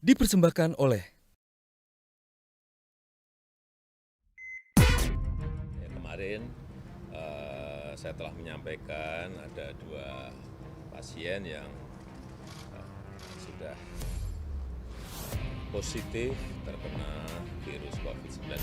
Dipersembahkan oleh Kemarin saya telah menyampaikan ada 2 pasien yang sudah positif terkena virus COVID-19.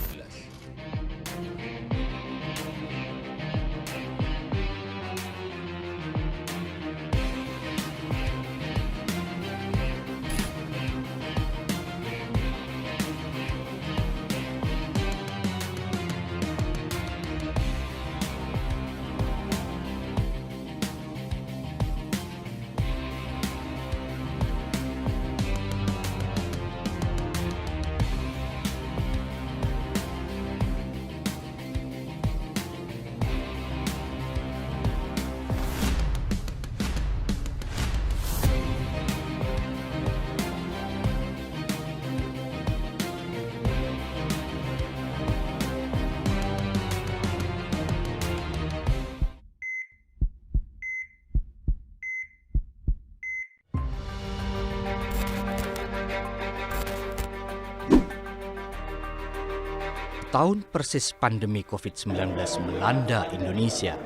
Tahun persis pandemi COVID-19 melanda Indonesia.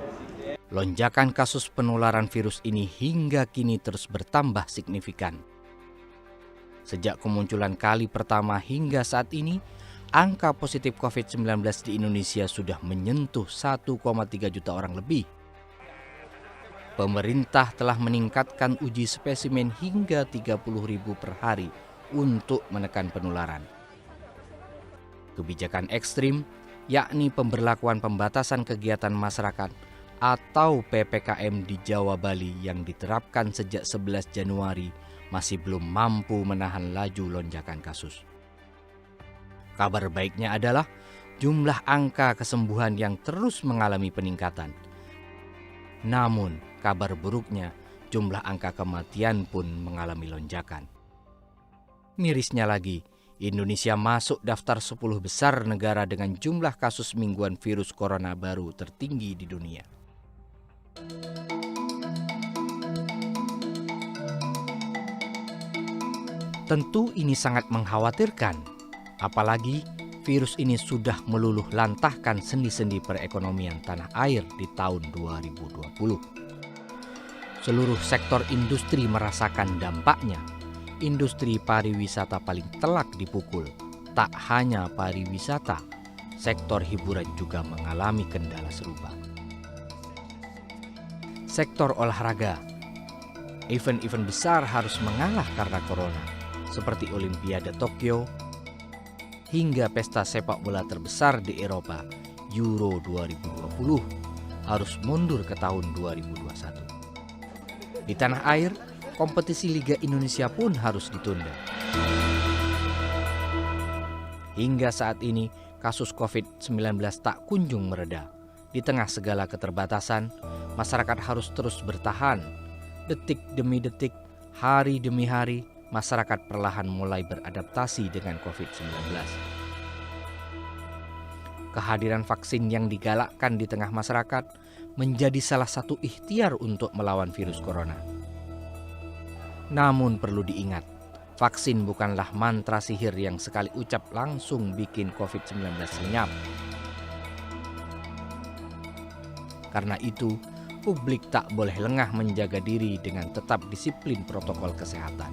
Lonjakan kasus penularan virus ini hingga kini terus bertambah signifikan. Sejak kemunculan kali pertama hingga saat ini, angka positif COVID-19 di Indonesia sudah menyentuh 1,3 juta orang lebih. Pemerintah telah meningkatkan uji spesimen hingga 30.000 per hari untuk menekan penularan. Kebijakan ekstrim, yakni pemberlakuan pembatasan kegiatan masyarakat atau PPKM di Jawa Bali yang diterapkan sejak 11 Januari masih belum mampu menahan laju lonjakan kasus. Kabar baiknya adalah jumlah angka kesembuhan yang terus mengalami peningkatan. Namun, kabar buruknya jumlah angka kematian pun mengalami lonjakan. Mirisnya lagi, Indonesia masuk daftar 10 besar negara dengan jumlah kasus mingguan virus corona baru tertinggi di dunia. Tentu ini sangat mengkhawatirkan, apalagi virus ini sudah meluluh lantahkan sendi-sendi perekonomian tanah air di tahun 2020. Seluruh sektor industri merasakan dampaknya. Industri pariwisata paling telak dipukul. Tak hanya pariwisata, sektor hiburan juga mengalami kendala serupa. Sektor olahraga, event-event besar harus mengalah karena corona, seperti Olimpiade Tokyo, hingga pesta sepak bola terbesar di Eropa, Euro 2020, harus mundur ke tahun 2021. Di tanah air, kompetisi Liga Indonesia pun harus ditunda. Hingga saat ini, kasus COVID-19 tak kunjung mereda. Di tengah segala keterbatasan, masyarakat harus terus bertahan. Detik demi detik, hari demi hari, masyarakat perlahan mulai beradaptasi dengan COVID-19. Kehadiran vaksin yang digalakkan di tengah masyarakat menjadi salah satu ikhtiar untuk melawan virus corona. Namun perlu diingat, vaksin bukanlah mantra sihir yang sekali ucap langsung bikin COVID-19 lenyap. Karena itu, publik tak boleh lengah menjaga diri dengan tetap disiplin protokol kesehatan.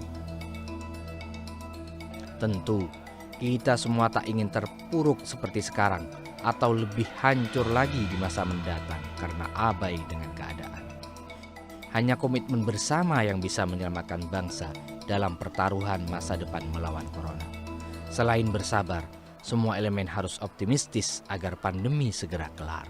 Tentu, kita semua tak ingin terpuruk seperti sekarang atau lebih hancur lagi di masa mendatang karena abai dengan keadaan. Hanya komitmen bersama yang bisa menyelamatkan bangsa dalam pertaruhan masa depan melawan corona. Selain bersabar, semua elemen harus optimistis agar pandemi segera kelar.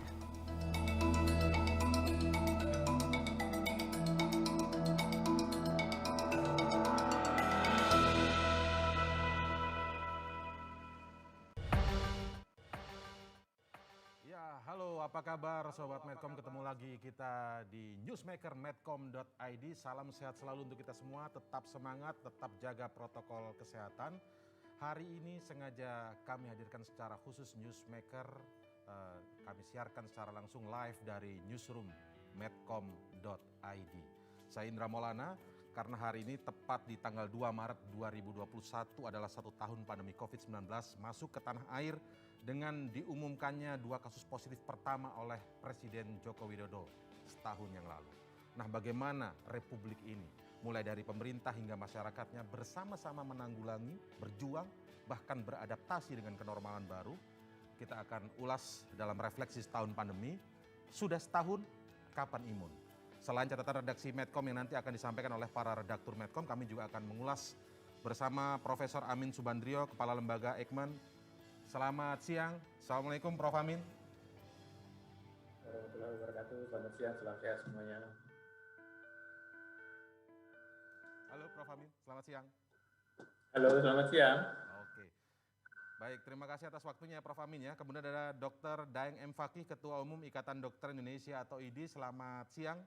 Halo, apa kabar Sobat Medcom? Ketemu lagi kita di Newsmaker Medcom.id. Salam sehat selalu untuk kita semua, tetap semangat, tetap jaga protokol kesehatan. Hari ini sengaja kami hadirkan secara khusus Newsmaker, kami siarkan secara langsung live dari Newsroom Medcom.id. Saya Indra Maulana, karena hari ini tepat di tanggal 2 Maret 2021 adalah 1 tahun pandemi COVID-19 masuk ke tanah air dengan diumumkannya 2 kasus positif pertama oleh Presiden Joko Widodo setahun yang lalu. Nah, bagaimana Republik ini, mulai dari pemerintah hingga masyarakatnya bersama-sama menanggulangi, berjuang, bahkan beradaptasi dengan kenormalan baru, kita akan ulas dalam refleksi setahun pandemi. Sudah setahun, kapan imun? Selain catatan redaksi Medcom yang nanti akan disampaikan oleh para redaktur Medcom, kami juga akan mengulas bersama Profesor Amin Subandrio, Kepala Lembaga Eijkman. Selamat siang. Assalamualaikum Prof. Amin. Warahmatullahi wabarakatuh. Selamat siang, selamat sehat semuanya. Halo Prof. Amin, selamat siang. Halo, selamat siang. Oke. Baik, terima kasih atas waktunya Prof. Amin ya. Kemudian ada Dr. Daeng M. Fakih, Ketua Umum Ikatan Dokter Indonesia atau IDI. Selamat siang,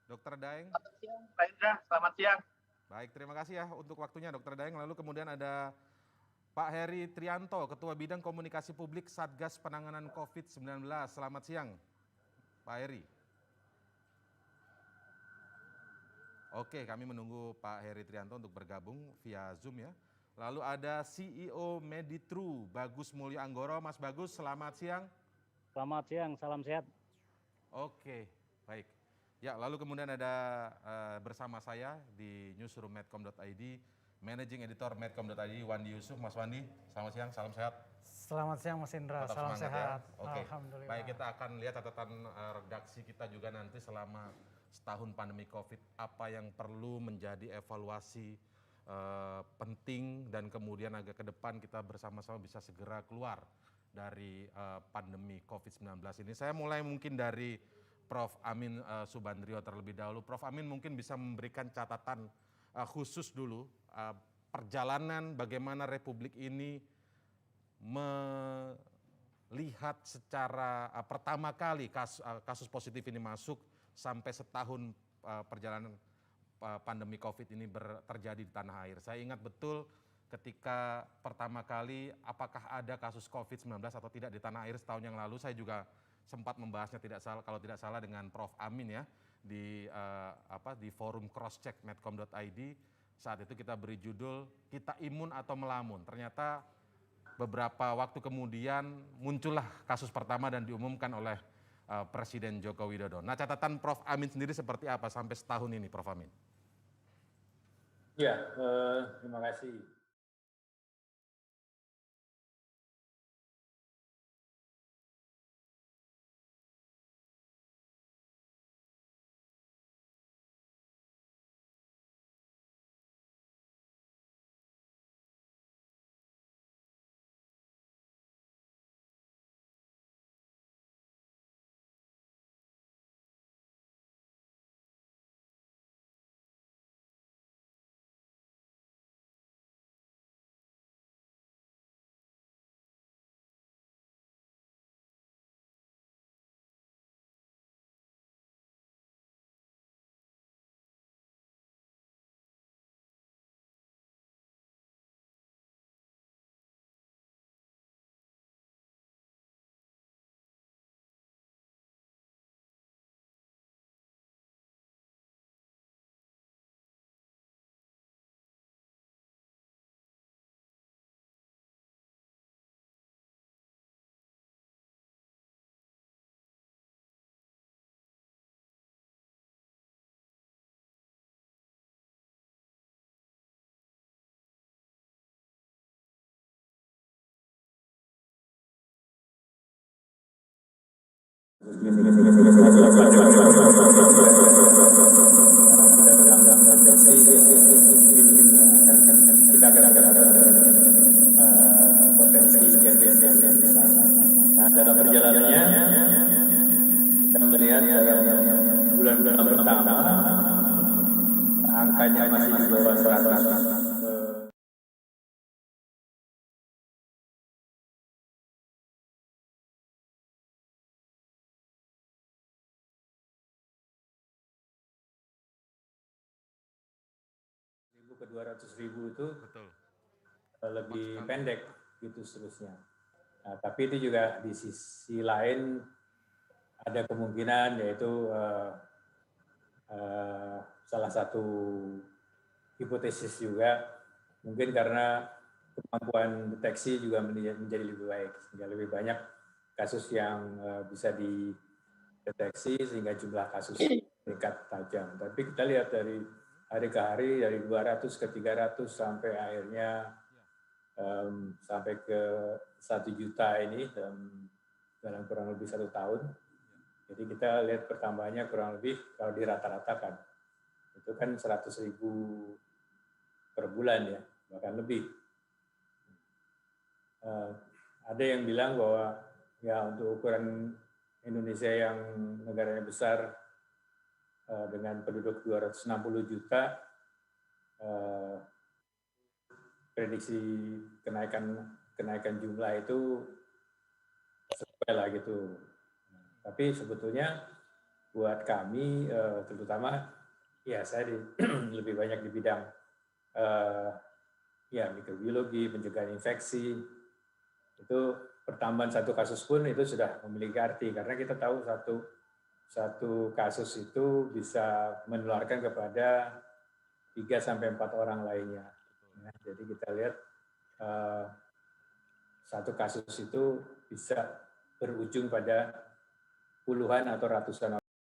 Dr. Daeng. Selamat siang, Pak Indra. Selamat siang. Baik, terima kasih ya untuk waktunya Dr. Daeng. Lalu kemudian ada Pak Heri Trianto, Ketua Bidang Komunikasi Publik Satgas Penanganan COVID-19. Selamat siang, Pak Heri. Oke, kami menunggu Pak Heri Trianto untuk bergabung via Zoom ya. Lalu ada CEO Meditru, Bagus Mulyo Anggoro. Mas Bagus, selamat siang. Selamat siang, salam sehat. Oke, baik. Ya, lalu kemudian ada bersama saya di newsroom medcom.id, Managing Editor medcom.id, Wandi Yusuf. Mas Wandi, selamat siang, salam sehat. Selamat siang Mas Indra, Tetap salam semangat sehat. Ya. Oke, Alhamdulillah. baik, kita akan lihat catatan redaksi kita juga nanti selama setahun pandemi COVID, apa yang perlu menjadi evaluasi penting dan kemudian agak ke depan kita bersama-sama bisa segera keluar dari pandemi COVID-19 ini. Saya mulai mungkin dari Prof. Amin Subandrio terlebih dahulu. Prof. Amin mungkin bisa memberikan catatan khusus dulu perjalanan bagaimana Republik ini melihat secara pertama kali kasus positif ini masuk sampai setahun perjalanan pandemi COVID ini terjadi di tanah air. Saya ingat betul ketika pertama kali apakah ada kasus COVID-19 atau tidak di tanah air setahun yang lalu. Saya juga sempat membahasnya kalau tidak salah dengan Prof. Amin ya di forum crosscheck medcom.id. Saat itu kita beri judul Kita Imun atau Melamun. Ternyata beberapa waktu kemudian muncullah kasus pertama dan diumumkan oleh Presiden Joko Widodo. Nah, catatan Prof. Amin sendiri seperti apa sampai setahun ini, Prof. Amin? Ya, terima kasih. Kita potensi yang besar. Nah, dalam perjalanannya kita melihat bulan-bulan pertama angkanya masih di bawah 100. Ke 200.000 itu betul. Lebih pendek gitu seterusnya. Nah, tapi itu juga di sisi lain ada kemungkinan yaitu salah satu hipotesis juga, mungkin karena kemampuan deteksi juga menjadi lebih baik, sehingga lebih banyak kasus yang bisa dideteksi sehingga jumlah kasus meningkat tajam. Tapi kita lihat dari hari ke hari, dari 200 ke 300 sampai akhirnya sampai ke 1 juta ini dalam kurang lebih 1 tahun. Jadi kita lihat pertambahannya kurang lebih kalau dirata-ratakan, itu kan 100.000 per bulan ya, bahkan lebih. Ada yang bilang bahwa ya untuk ukuran Indonesia yang negaranya besar dengan penduduk 260 juta, prediksi kenaikan jumlah itu sesuai lah gitu. Tapi sebetulnya buat kami, terutama ya saya lebih banyak di bidang ya mikrobiologi, pencegahan infeksi, itu pertambahan 1 kasus pun itu sudah memiliki arti, karena kita tahu satu kasus itu bisa menularkan kepada 3-4 orang lainnya. Ya, jadi kita lihat 1 kasus itu bisa berujung pada puluhan atau ratusan